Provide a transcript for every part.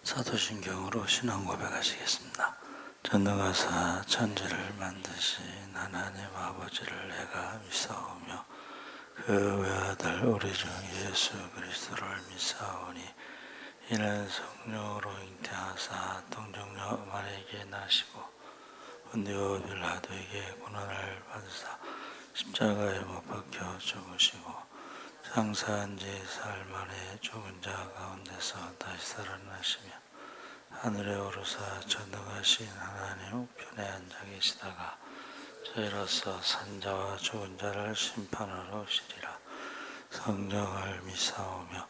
사도신경으로 신앙 고백하시겠습니다. 전능하사 천지를 만드신 하나님 아버지를 내가 믿사오며 그 외아들 우리 중 예수 그리스도를 믿사오니 이는 성령으로 잉태하사 동정녀 마리아에게 나시고 본디오 빌라도에게 고난을 받으사 십자가에 못 박혀 죽으시고 장사한 지 사흘 만에 죽은 자 가운데서 다시 살아나시며 하늘에 오르사 전능하신 하나님 우편에 앉아 계시다가 저희로서 산자와 죽은 자를 심판하러 오시리라. 성령을 믿사오며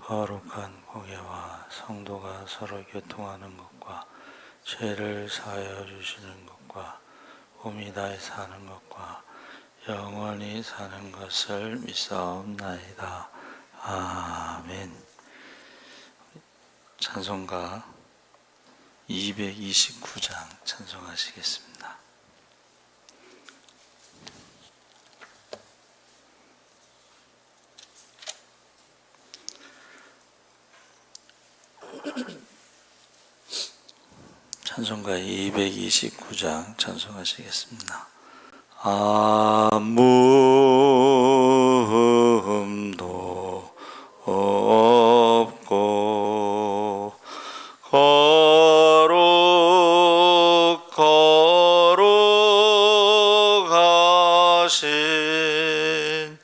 거룩한 공예와 성도가 서로 교통하는 것과 죄를 사하여 주시는 것과 몸이 다히 사는 것과 영원히 사는 것을 믿사옵나이다. 아멘. 찬송가 229장 찬송하시겠습니다. 찬송가 229장 찬송하시겠습니다. 아무음도 없고 거룩하신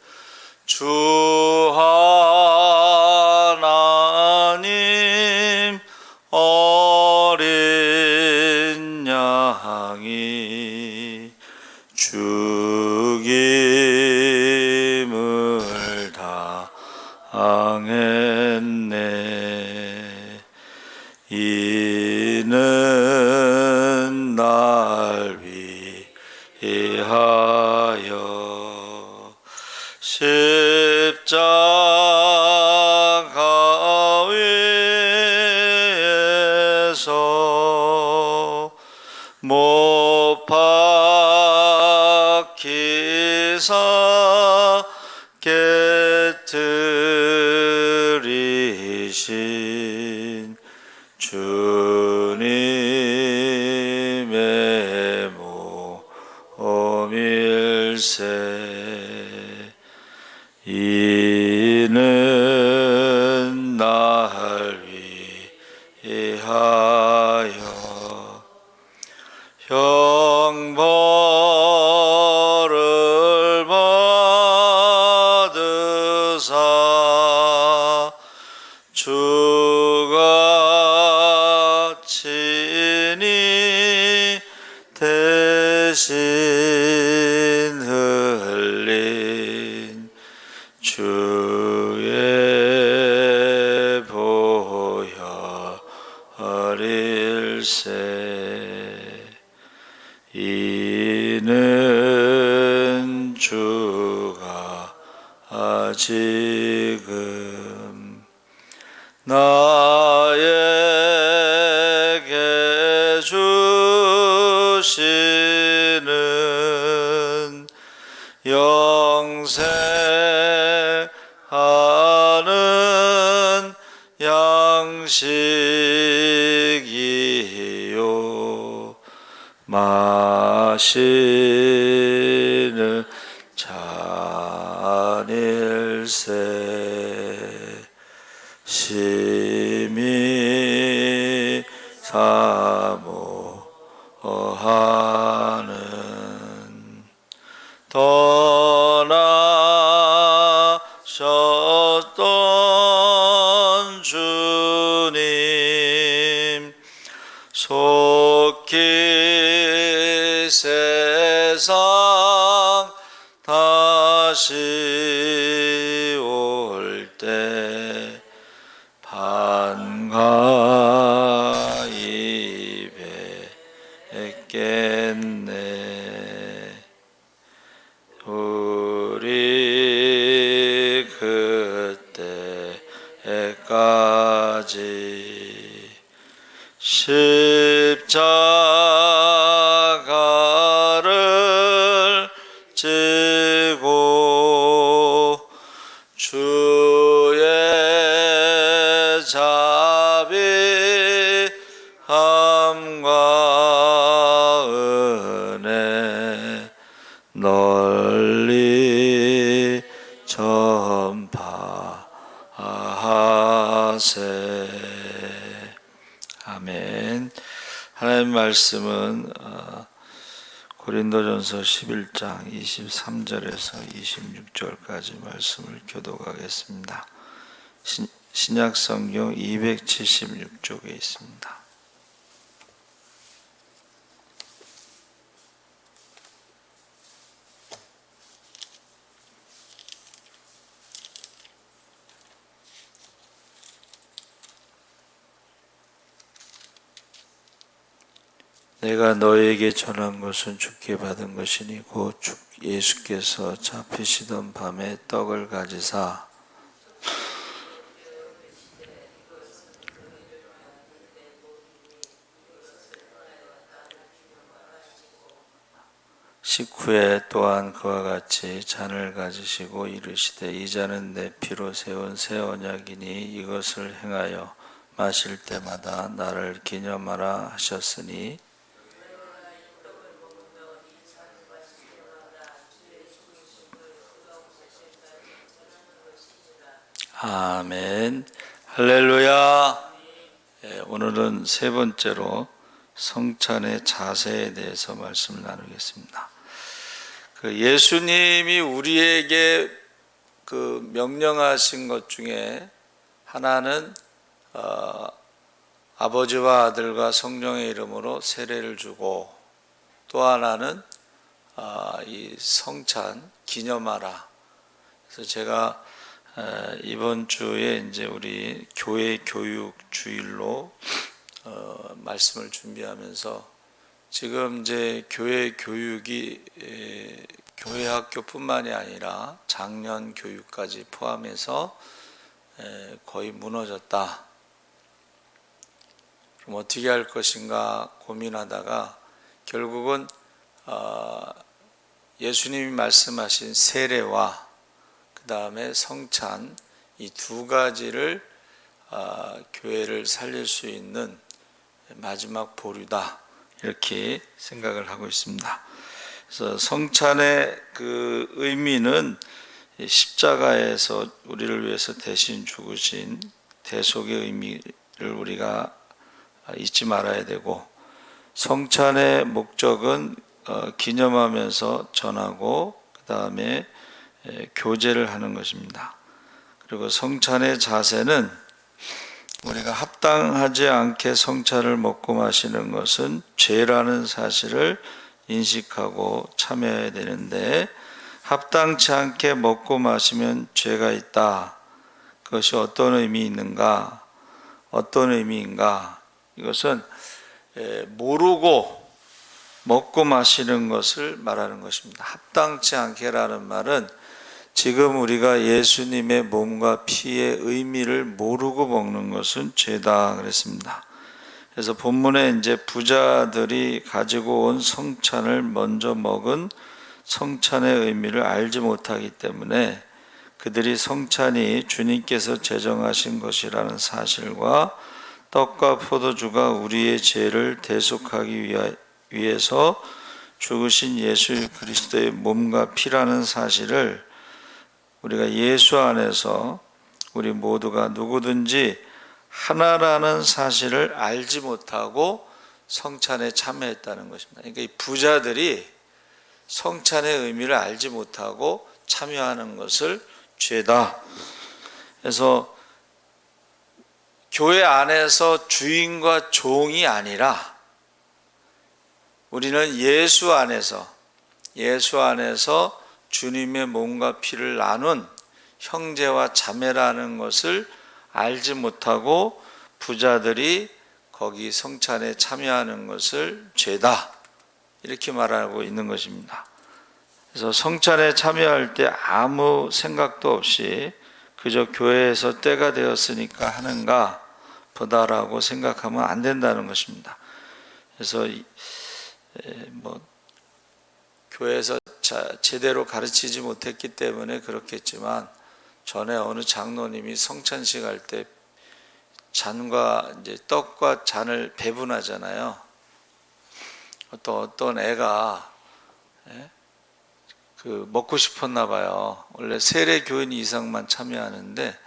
주 하나님 어린 양이 죽임을 당했네. 이는 날 위하여 십자가 위에서 못 박히사 깨뜨리신 주님의 몸일세. 이는 날 위하여 형벌을 받으사 주가 친히 대신 흘린 주의 보혈일세. 이는 주가 지금 나에게 주시는 영생하는 양식이요 마시는 잔일세. 심히 사모하는 떠나셨던 주님 속히 세상 다시 올 때 반가이 뵙겠네. 우리 그때까지 십자가를 지고 주의 널리 전파하세. 아멘. 하나님 말씀은 고린도전서 11장 23절에서 26절까지 말씀을 교독하겠습니다. 신약성경 276쪽에 있습니다. 내가 너에게 전한 것은 주께 받은 것이니 곧 예수께서 잡히시던 밤에 떡을 가지사 식후에 또한 그와 같이 잔을 가지시고 이르시되 이 잔은 내 피로 세운 새 언약이니 이것을 행하여 마실 때마다 나를 기념하라 하셨으니 아멘. 할렐루야. 오늘은 세 번째로 성찬의 자세에 대해서 말씀을 나누겠습니다. 예수님이 우리에게 명령하신 것 중에 하나는 아버지와 아들과 성령의 이름으로 세례를 주고, 또 하나는 이 성찬 기념하라. 그래서 제가 이번 주에 이제 우리 교회 교육 주일로 말씀을 준비하면서 지금 이제 교회 교육이 교회 학교뿐만이 아니라 작년 교육까지 포함해서 거의 무너졌다. 그럼 어떻게 할 것인가 고민하다가 결국은 예수님이 말씀하신 세례와 그 다음에 성찬, 이 두 가지를 교회를 살릴 수 있는 마지막 보류다, 이렇게 생각을 하고 있습니다. 그래서 성찬의 그 의미는 십자가에서 우리를 위해서 대신 죽으신 대속의 의미를 우리가 잊지 말아야 되고, 성찬의 목적은 기념하면서 전하고 그 다음에 교제를 하는 것입니다. 그리고 성찬의 자세는 우리가 합당하지 않게 성찬을 먹고 마시는 것은 죄라는 사실을 인식하고 참여해야 되는데, 합당치 않게 먹고 마시면 죄가 있다. 그것이 어떤 의미 있는가? 어떤 의미인가? 이것은 모르고 먹고 마시는 것을 말하는 것입니다. 합당치 않게라는 말은 지금 우리가 예수님의 몸과 피의 의미를 모르고 먹는 것은 죄다 그랬습니다. 그래서 본문에 이제 부자들이 가지고 온 성찬을 먼저 먹은 성찬의 의미를 알지 못하기 때문에 그들이 성찬이 주님께서 제정하신 것이라는 사실과 떡과 포도주가 우리의 죄를 대속하기 위해서 죽으신 예수 그리스도의 몸과 피라는 사실을 우리가 예수 안에서 우리 모두가 누구든지 하나라는 사실을 알지 못하고 성찬에 참여했다는 것입니다. 그러니까 이 부자들이 성찬의 의미를 알지 못하고 참여하는 것을 죄다. 그래서 교회 안에서 주인과 종이 아니라 우리는 예수 안에서 주님의 몸과 피를 나눈 형제와 자매라는 것을 알지 못하고 부자들이 거기 성찬에 참여하는 것을 죄다, 이렇게 말하고 있는 것입니다. 그래서 성찬에 참여할 때 아무 생각도 없이 그저 교회에서 때가 되었으니까 하는가 보다라고 생각하면 안 된다는 것입니다. 그래서 교회에서 제대로 가르치지 못했기 때문에 그렇겠지만, 전에 어느 장로님이 성찬식 할 때 잔과 이제 떡과 잔을 배분하잖아요. 어떤 애가 먹고 싶었나 봐요. 원래 세례 교인 이상만 참여하는데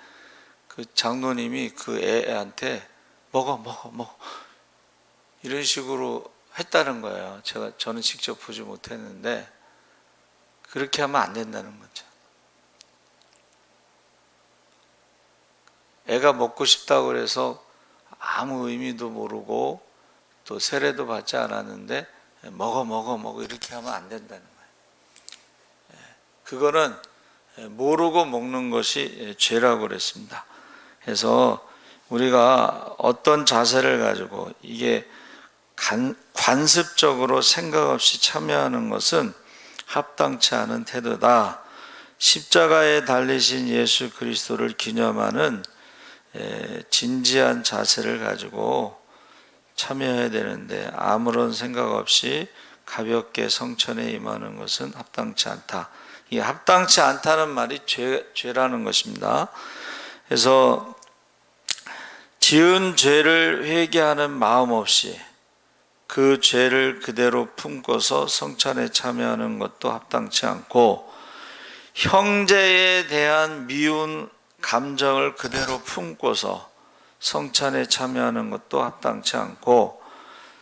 그 장로님이 그 애한테 먹어 이런 식으로 했다는 거예요. 저는 직접 보지 못했는데 그렇게 하면 안 된다는 거죠. 애가 먹고 싶다고 그래서 아무 의미도 모르고 또 세례도 받지 않았는데 먹어 이렇게 하면 안 된다는 거예요. 그거는 모르고 먹는 것이 죄라고 그랬습니다. 그래서 우리가 어떤 자세를 가지고 이게 관습적으로 생각 없이 참여하는 것은 합당치 않은 태도다. 십자가에 달리신 예수 그리스도를 기념하는 진지한 자세를 가지고 참여해야 되는데 아무런 생각 없이 가볍게 성찬에 임하는 것은 합당치 않다. 이 합당치 않다는 말이 죄라는 것입니다. 그래서 지은 죄를 회개하는 마음 없이 그 죄를 그대로 품고서 성찬에 참여하는 것도 합당치 않고, 형제에 대한 미운 감정을 그대로 품고서 성찬에 참여하는 것도 합당치 않고,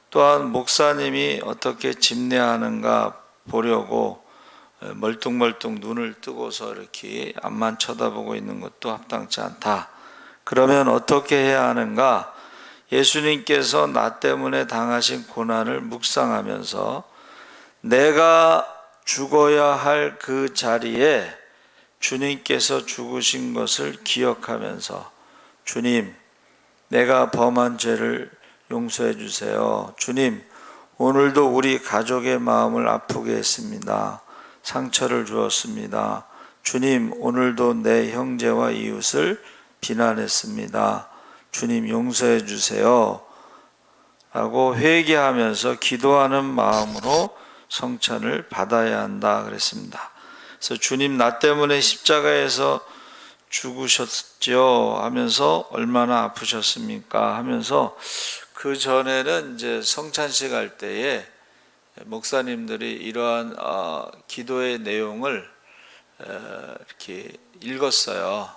또한 목사님이 어떻게 집례하는가 보려고 멀뚱멀뚱 눈을 뜨고서 이렇게 앞만 쳐다보고 있는 것도 합당치 않다. 그러면 어떻게 해야 하는가? 예수님께서 나 때문에 당하신 고난을 묵상하면서 내가 죽어야 할 그 자리에 주님께서 죽으신 것을 기억하면서, 주님, 내가 범한 죄를 용서해 주세요. 주님, 오늘도 우리 가족의 마음을 아프게 했습니다. 상처를 주었습니다. 주님, 오늘도 내 형제와 이웃을 비난했습니다. 주님, 용서해 주세요. 라고 회개하면서 기도하는 마음으로 성찬을 받아야 한다 그랬습니다. 그래서 주님, 나 때문에 십자가에서 죽으셨죠 하면서 얼마나 아프셨습니까 하면서, 그 전에는 이제 성찬식 할 때에 목사님들이 이러한 기도의 내용을 이렇게 읽었어요.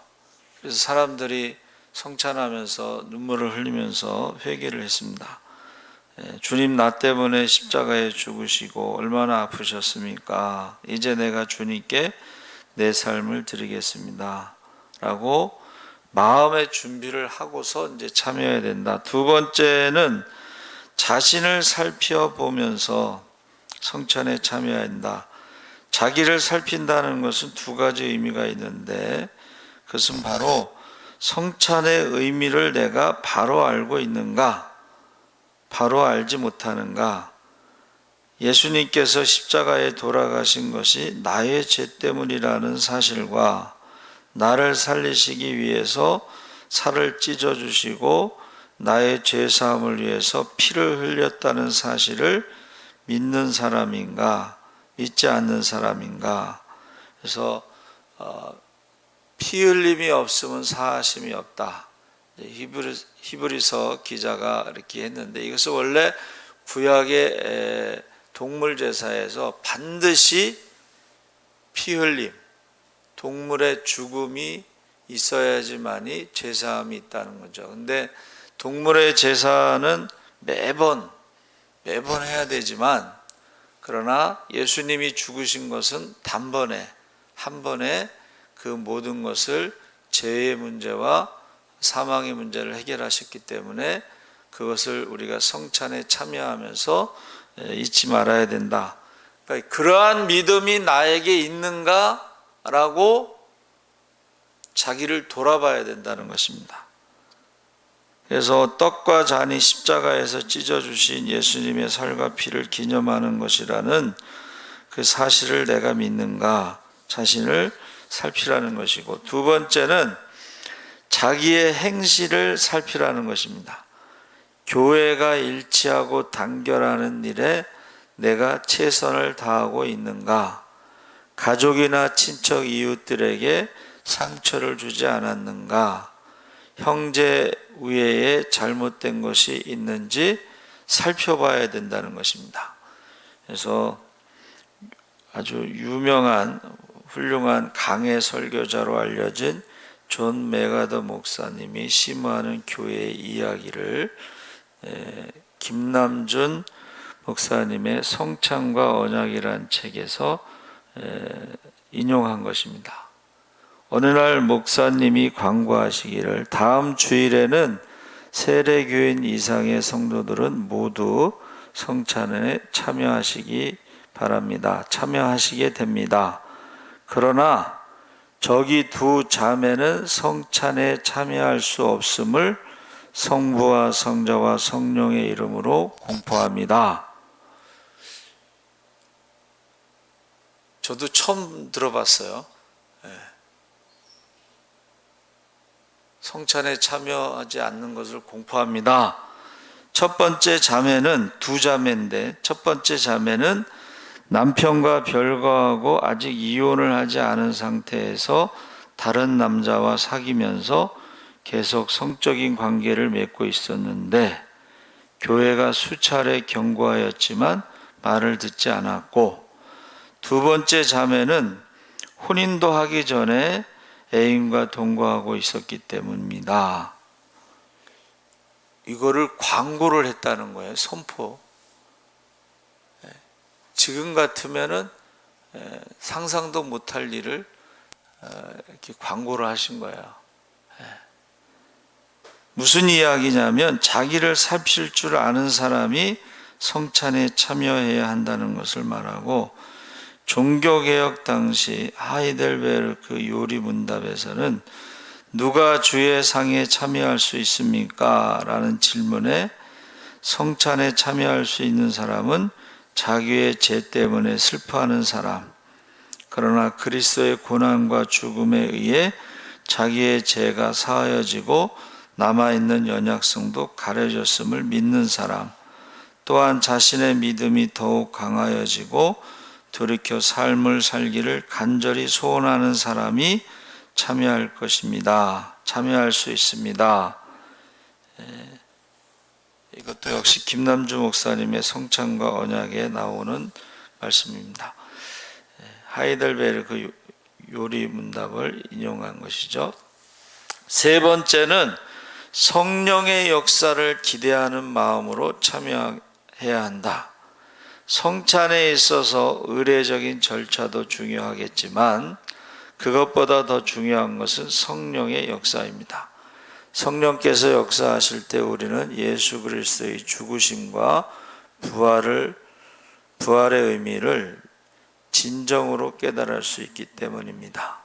그래서 사람들이 성찬하면서 눈물을 흘리면서 회개를 했습니다. 주님, 나 때문에 십자가에 죽으시고 얼마나 아프셨습니까? 이제 내가 주님께 내 삶을 드리겠습니다. 라고 마음의 준비를 하고서 이제 참여해야 된다. 두 번째는 자신을 살펴보면서 성찬에 참여해야 한다. 자기를 살핀다는 것은 두 가지 의미가 있는데, 그것은 바로 성찬의 의미를 내가 바로 알고 있는가, 바로 알지 못하는가. 예수님께서 십자가에 돌아가신 것이 나의 죄 때문이라는 사실과 나를 살리시기 위해서 살을 찢어주시고 나의 죄사함을 위해서 피를 흘렸다는 사실을 믿는 사람인가, 믿지 않는 사람인가. 그래서 피 흘림이 없으면 사하심이 없다. 히브리서 기자가 이렇게 했는데, 이것은 원래 구약의 동물 제사에서 반드시 피 흘림, 동물의 죽음이 있어야지만이 제사함이 있다는 거죠. 근데 동물의 제사는 매번 해야 되지만, 그러나 예수님이 죽으신 것은 단번에, 한 번에 그 모든 것을, 죄의 문제와 사망의 문제를 해결하셨기 때문에 그것을 우리가 성찬에 참여하면서 잊지 말아야 된다. 그러니까 그러한 믿음이 나에게 있는가라고 자기를 돌아봐야 된다는 것입니다. 그래서 떡과 잔이 십자가에서 찢어주신 예수님의 살과 피를 기념하는 것이라는 그 사실을 내가 믿는가, 자신을 살피라는 것이고, 두 번째는 자기의 행실을 살피라는 것입니다. 교회가 일치하고 단결하는 일에 내가 최선을 다하고 있는가, 가족이나 친척 이웃들에게 상처를 주지 않았는가, 형제 외에 잘못된 것이 있는지 살펴봐야 된다는 것입니다. 그래서 아주 유명한 훌륭한 강해 설교자로 알려진 존 메가더 목사님이 심화하는 교회의 이야기를 김남준 목사님의 성찬과 언약이란 책에서 인용한 것입니다. 어느 날 목사님이 광고하시기를 다음 주일에는 세례교인 이상의 성도들은 모두 성찬에 참여하시기 바랍니다. 참여하시게 됩니다. 그러나 저기 두 자매는 성찬에 참여할 수 없음을 성부와 성자와 성령의 이름으로 공포합니다. 저도 처음 들어봤어요. 성찬에 참여하지 않는 것을 공포합니다. 첫 번째 자매는 두 자매인데 첫 번째 자매는 남편과 별거하고 아직 이혼을 하지 않은 상태에서 다른 남자와 사귀면서 계속 성적인 관계를 맺고 있었는데 교회가 수차례 경고하였지만 말을 듣지 않았고, 두 번째 자매는 혼인도 하기 전에 애인과 동거하고 있었기 때문입니다. 이거를 광고를 했다는 거예요. 선포. 지금 같으면은 상상도 못할 일을 이렇게 광고를 하신 거예요. 무슨 이야기냐면 자기를 살필 줄 아는 사람이 성찬에 참여해야 한다는 것을 말하고, 종교개혁 당시 하이델베르크 요리 문답에서는 누가 주의 상에 참여할 수 있습니까? 라는 질문에 성찬에 참여할 수 있는 사람은 자기의 죄 때문에 슬퍼하는 사람, 그러나 그리스도의 고난과 죽음에 의해 자기의 죄가 사하여지고 남아있는 연약성도 가려졌음을 믿는 사람, 또한 자신의 믿음이 더욱 강하여지고 돌이켜 삶을 살기를 간절히 소원하는 사람이 참여할 것입니다. 참여할 수 있습니다. 이것도 역시 김남주 목사님의 성찬과 언약에 나오는 말씀입니다. 하이델베르크 요리 문답을 인용한 것이죠. 세 번째는 성령의 역사를 기대하는 마음으로 참여해야 한다. 성찬에 있어서 의례적인 절차도 중요하겠지만 그것보다 더 중요한 것은 성령의 역사입니다. 성령께서 역사하실 때 우리는 예수 그리스도의 죽으심과 부활의 의미를 진정으로 깨달을 수 있기 때문입니다.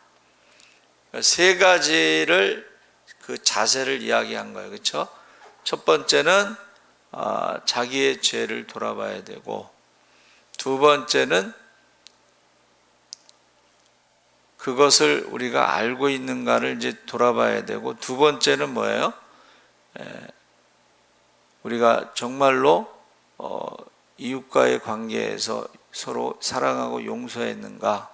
세 가지를 그 자세를 이야기한 거예요. 그렇죠? 첫 번째는 자기의 죄를 돌아봐야 되고, 두 번째는 그것을 우리가 알고 있는가를 이제 돌아봐야 되고, 두 번째는 뭐예요? 우리가 정말로 이웃과의 관계에서 서로 사랑하고 용서했는가,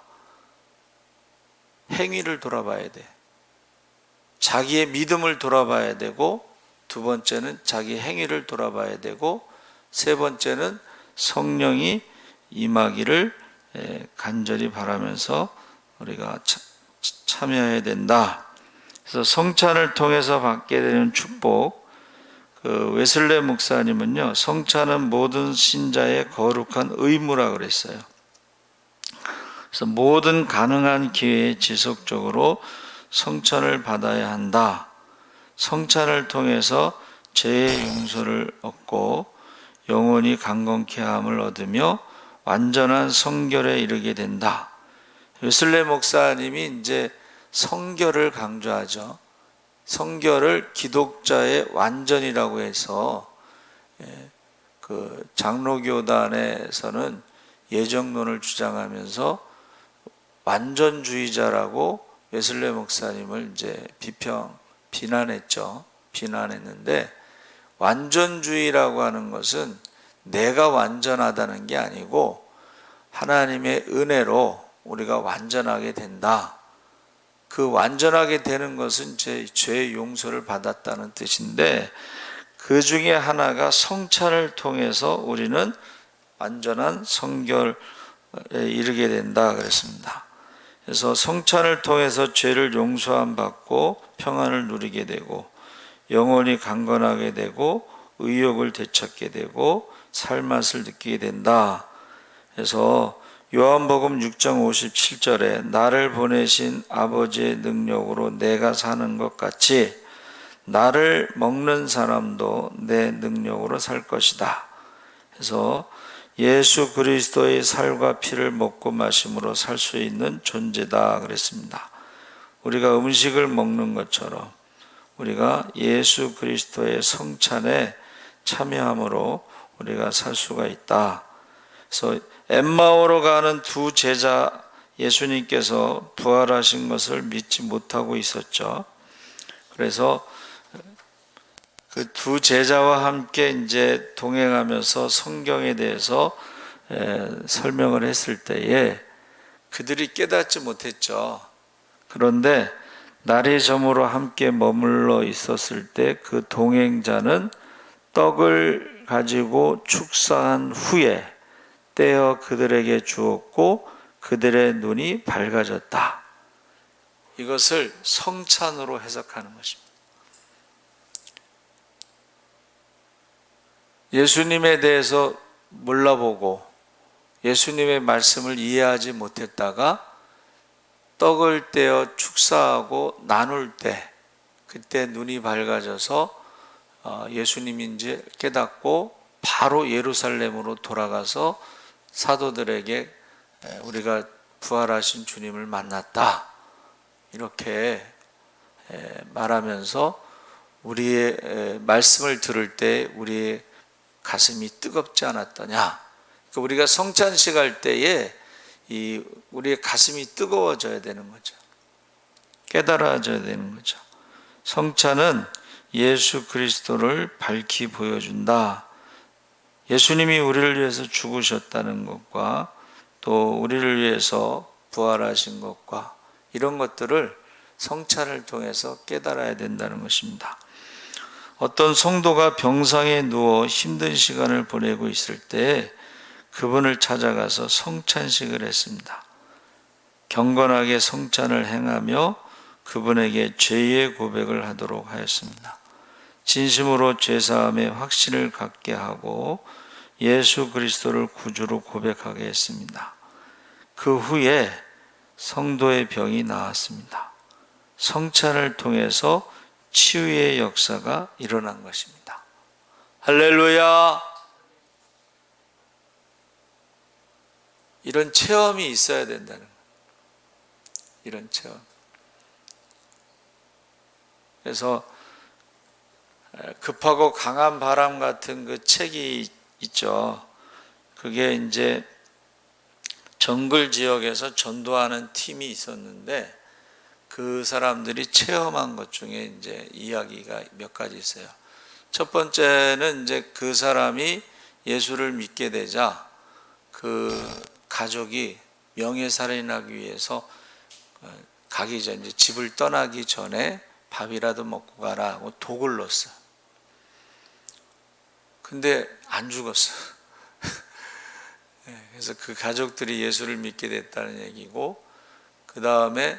행위를 돌아봐야 돼. 자기의 믿음을 돌아봐야 되고, 두 번째는 자기 행위를 돌아봐야 되고, 세 번째는 성령이 임하기를 간절히 바라면서 우리가 참여해야 된다. 그래서 성찬을 통해서 받게 되는 축복, 웨슬레 목사님은요, 성찬은 모든 신자의 거룩한 의무라 그랬어요. 그래서 모든 가능한 기회에 지속적으로 성찬을 받아야 한다. 성찬을 통해서 죄의 용서를 얻고 영혼이 강건케 함을 얻으며 완전한 성결에 이르게 된다. 웨슬레 목사님이 이제 성결을 강조하죠. 성결을 기독자의 완전이라고 해서 그 장로교단에서는 예정론을 주장하면서 완전주의자라고 웨슬레 목사님을 이제 비난했죠. 비난했는데, 완전주의라고 하는 것은 내가 완전하다는 게 아니고 하나님의 은혜로 우리가 완전하게 된다. 그 완전하게 되는 것은 죄의 용서를 받았다는 뜻인데, 그 중에 하나가 성찬을 통해서 우리는 완전한 성결 이르게 된다 그랬습니다. 그래서 성찬을 통해서 죄를 용서함 받고 평안을 누리게 되고 영혼이 강건하게 되고 의욕을 되찾게 되고 살맛을 느끼게 된다. 그래서 요한복음 6장 57절에 나를 보내신 아버지의 능력으로 내가 사는 것 같이 나를 먹는 사람도 내 능력으로 살 것이다. 그래서 예수 그리스도의 살과 피를 먹고 마심으로 살 수 있는 존재다 그랬습니다. 우리가 음식을 먹는 것처럼 우리가 예수 그리스도의 성찬에 참여함으로 우리가 살 수가 있다. 그래서 엠마오로 가는 두 제자, 예수님께서 부활하신 것을 믿지 못하고 있었죠. 그래서 그 두 제자와 함께 이제 동행하면서 성경에 대해서 설명을 했을 때에 그들이 깨닫지 못했죠. 그런데 날이 저물어 함께 머물러 있었을 때 그 동행자는 떡을 가지고 축사한 후에 떼어 그들에게 주었고 그들의 눈이 밝아졌다. 이것을 성찬으로 해석하는 것입니다. 예수님에 대해서 몰라보고 예수님의 말씀을 이해하지 못했다가 떡을 떼어 축사하고 나눌 때 그때 눈이 밝아져서 예수님인지 깨닫고 바로 예루살렘으로 돌아가서 사도들에게 우리가 부활하신 주님을 만났다 이렇게 말하면서 우리의 말씀을 들을 때 우리의 가슴이 뜨겁지 않았더냐. 그러니까 우리가 성찬식 할 때에 우리의 가슴이 뜨거워져야 되는 거죠. 깨달아져야 되는 거죠. 성찬은 예수 그리스도를 밝히 보여준다. 예수님이 우리를 위해서 죽으셨다는 것과 또 우리를 위해서 부활하신 것과 이런 것들을 성찬을 통해서 깨달아야 된다는 것입니다. 어떤 성도가 병상에 누워 힘든 시간을 보내고 있을 때 그분을 찾아가서 성찬식을 했습니다. 경건하게 성찬을 행하며 그분에게 죄의 고백을 하도록 하였습니다. 진심으로 죄사함의 확신을 갖게 하고 예수 그리스도를 구주로 고백하게 했습니다. 그 후에 성도의 병이 나았습니다. 성찬을 통해서 치유의 역사가 일어난 것입니다. 할렐루야! 이런 체험이 있어야 된다는 거예요. 이런 체험. 그래서 급하고 강한 바람 같은 그 책이 있죠. 그게 이제 정글 지역에서 전도하는 팀이 있었는데 그 사람들이 체험한 것 중에 이제 이야기가 몇 가지 있어요. 첫 번째는 이제 그 사람이 예수를 믿게 되자 그 가족이 명예살인하기 위해서 가기 전 이제 집을 떠나기 전에 밥이라도 먹고 가라 하고 독을 넣었어. 근데 안 죽었어. 그래서 그 가족들이 예수를 믿게 됐다는 얘기고, 그 다음에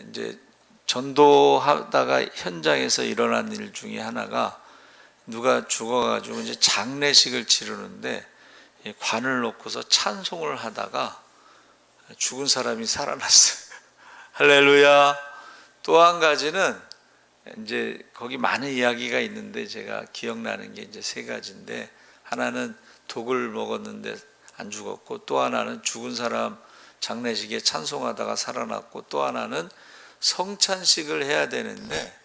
이제 전도하다가 현장에서 일어난 일 중에 하나가 누가 죽어가지고 이제 장례식을 치르는데 관을 놓고서 찬송을 하다가 죽은 사람이 살아났어요. 할렐루야. 또 한 가지는 이제 거기 많은 이야기가 있는데 제가 기억나는 게 이제 세 가지인데, 하나는 독을 먹었는데 안 죽었고, 또 하나는 죽은 사람 장례식에 찬송하다가 살아났고, 또 하나는 성찬식을 해야 되는데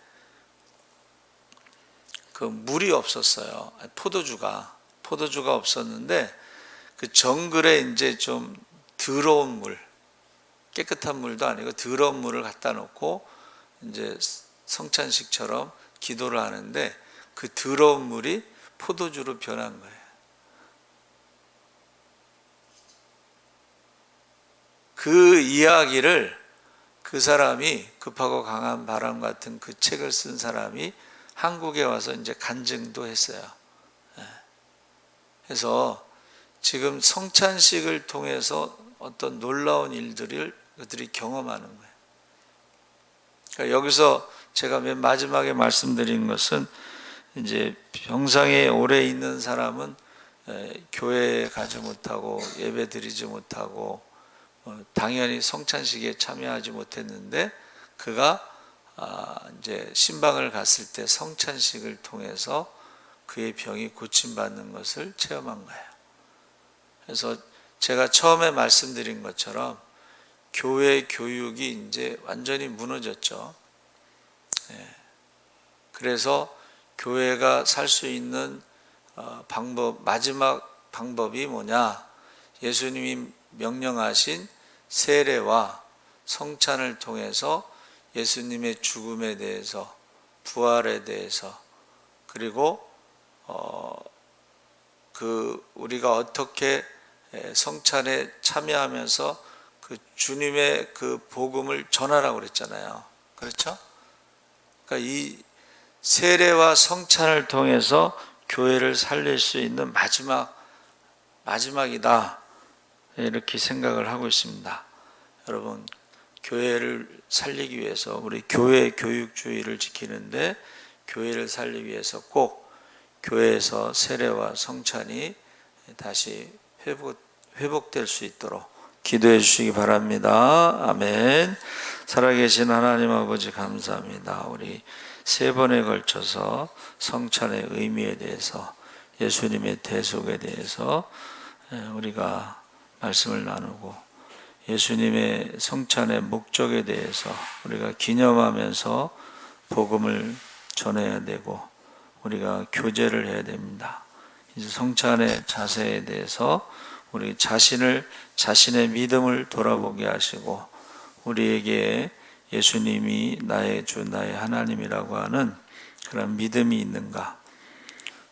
그 물이 없었어요. 포도주가 없었는데 그 정글에 이제 좀 더러운 물, 깨끗한 물도 아니고 더러운 물을 갖다 놓고 이제 성찬식처럼 기도를 하는데 그 더러운 물이 포도주로 변한 거예요. 그 이야기를 그 사람이, 급하고 강한 바람 같은 그 책을 쓴 사람이 한국에 와서 이제 간증도 했어요. 그래서 지금 성찬식을 통해서 어떤 놀라운 일들을 그들이 경험하는 거예요. 그러니까 여기서 제가 맨 마지막에 말씀드린 것은 이제 병상에 오래 있는 사람은 교회에 가지 못하고 예배 드리지 못하고 당연히 성찬식에 참여하지 못했는데 그가 이제 신방을 갔을 때 성찬식을 통해서 그의 병이 고침받는 것을 체험한 거예요. 그래서 제가 처음에 말씀드린 것처럼 교회 교육이 이제 완전히 무너졌죠. 그래서 교회가 살 수 있는 마지막 방법이 뭐냐? 예수님이 명령하신 세례와 성찬을 통해서 예수님의 죽음에 대해서, 부활에 대해서, 그리고 우리가 어떻게 성찬에 참여하면서 그 주님의 그 복음을 전하라고 그랬잖아요. 그렇죠? 그러니까 이 세례와 성찬을 통해서 교회를 살릴 수 있는 마지막이다. 이렇게 생각을 하고 있습니다. 여러분, 교회를 살리기 위해서 우리 교회 교육주의를 지키는데 교회를 살리기 위해서 꼭 교회에서 세례와 성찬이 다시 회복될 수 있도록 기도해 주시기 바랍니다. 아멘. 살아계신 하나님 아버지 감사합니다. 우리 3번에 걸쳐서 성찬의 의미에 대해서, 예수님의 대속에 대해서 우리가 말씀을 나누고 예수님의 성찬의 목적에 대해서 우리가 기념하면서 복음을 전해야 되고 우리가 교제를 해야 됩니다. 이제 성찬의 자세에 대해서 우리 자신의 믿음을 돌아보게 하시고 우리에게 예수님이 나의 주, 나의 하나님이라고 하는 그런 믿음이 있는가,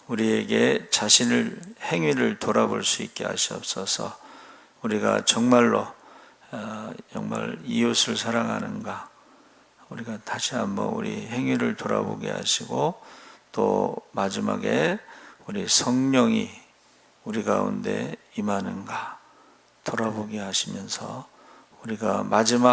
우리에게 행위를 돌아볼 수 있게 하시옵소서. 우리가 정말 이웃을 사랑하는가, 우리가 다시 한번 우리 행위를 돌아보게 하시고 또 마지막에 우리 성령이 우리 가운데 임하는가 돌아보게 하시면서 우리가 마지막